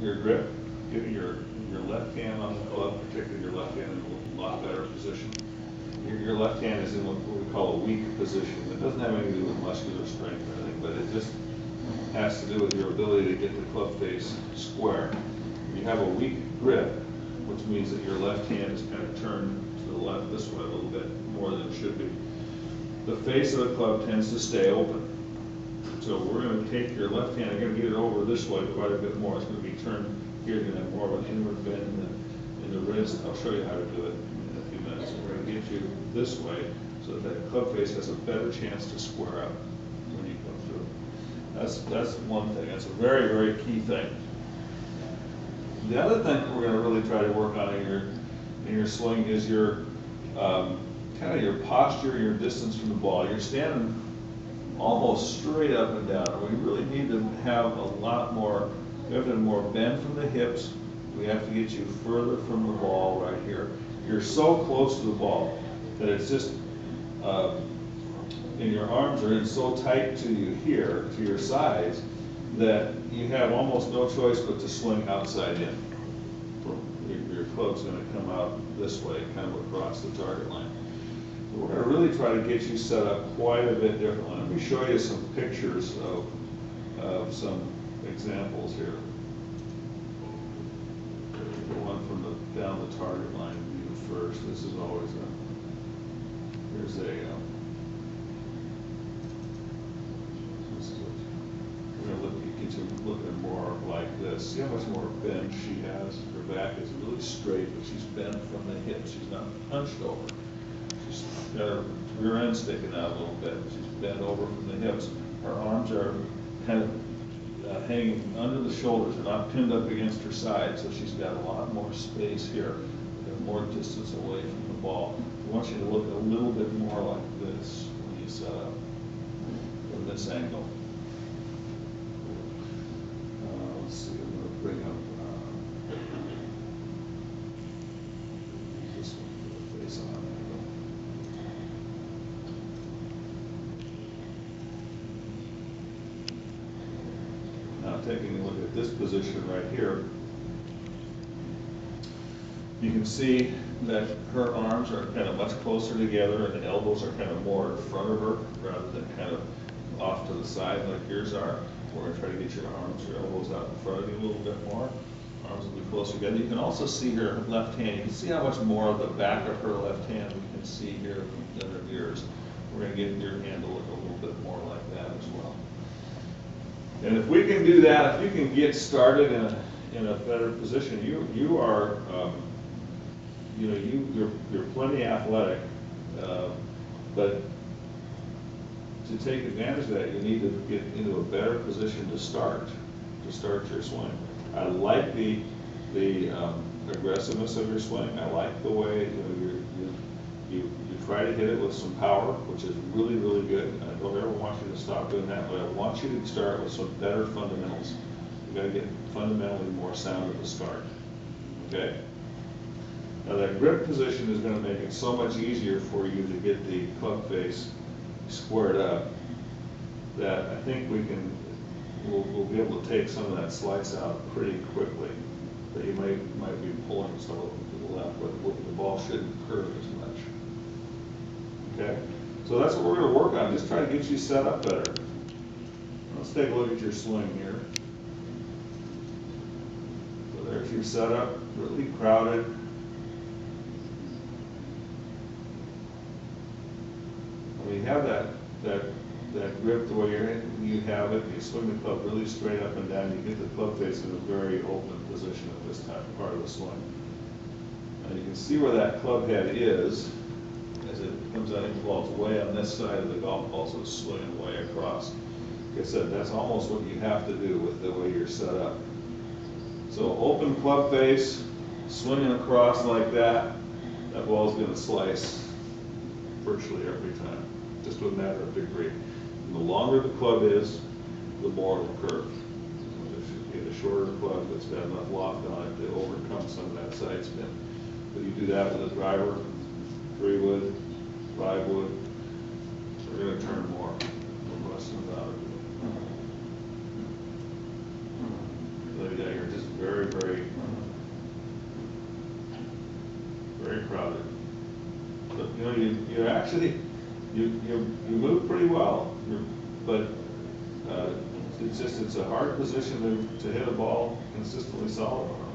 your grip, get your left hand on the club, particularly your left hand, in a lot better position. Your left hand is in what we call a weak position. It doesn't have anything to do with muscular strength or anything, but it just has to do with your ability to get the club face square. You have a weak grip, which means that your left hand is kind of turned to the left this way a little bit more than it should be. The face of the club tends to stay open. So we're going to take your left hand, I'm going to get it over this way quite a bit more. It's going to be turned here. You're going to have more of an inward bend in the wrist. I'll show you how to do it in a few minutes. We're going to get you this way so that club face has a better chance to square up when you come through. That's one thing. That's a very, very key thing. The other thing that we're going to really try to work on in your swing is your kind of your posture, your distance from the ball. You're standing almost straight up and down. We really need to have a lot more, we have to have more bend from the hips. We have to get you further from the ball right here. You're so close to the ball that it's just, and your arms are in so tight to you here, to your sides, that you have almost no choice but to swing outside in. Your club's going to come out this way, kind of across the target line. We're going to really try to get you set up quite a bit differently. Let me show you some pictures of some examples here. The one from the down the target line view first. This is always a, here's a, this is we're going to get you looking more like this. See how much more bend she has? Her back is really straight, but she's bent from the hips. She's not hunched over. She's got her rear end sticking out a little bit. She's bent over from the hips. Her arms are kind of hanging under the shoulders. They're not pinned up against her side, so she's got a lot more space here, more distance away from the ball. I want you to look a little bit more like this when you set up from this angle. Let's see, I'm going to bring up this one for the face on angle. Now taking a look at this position right here, you can see that her arms are kind of much closer together and the elbows are kind of more in front of her rather than kind of off to the side like yours are. We're going to try to get your arms, your elbows out in front of you a little bit more. Arms will be closer together. You can also see her left hand. You can see how much more of the back of her left hand we can see here than of yours. We're going to get your hand to look a little bit more like that as well. And if we can do that, if you can get started in a better position, you are, you're plenty athletic, but to take advantage of that, you need to get into a better position to start your swing. I like the aggressiveness of your swing. I like the way you try to hit it with some power, which is really, really good. I don't ever want you to stop doing that, but I want you to start with some better fundamentals. You've got to get fundamentally more sound at the start. Okay? Now that grip position is going to make it so much easier for you to get the club face squared up that I think we'll be able to take some of that slice out pretty quickly. But you might be pulling some of them to the left, but the ball shouldn't curve as much. Okay, so that's what we're going to work on. Just try to get you set up better. Let's take a look at your swing here. So there's your setup, really crowded. When you have that grip the way you have it, you swing the club really straight up and down, you get the club face in a very open position at this time, part of the swing. Now you can see where that club head is as it comes out of the ball. It's way on this side of the golf ball, so it's swinging way across. Like I said, that's almost what you have to do with the way you're set up. So open club face, swinging across like that ball's going to slice virtually every time. Just a matter of degree. And the longer the club is, the more it'll curve. If you get a shorter club that's got enough loft on it to overcome some of that side spin. But you do that with a driver, 3-wood, 5-wood, we're going to turn more. No question about it. very, very, very crowded. But, you know, you actually, you move pretty well, but it's a hard position to hit a ball consistently solid on.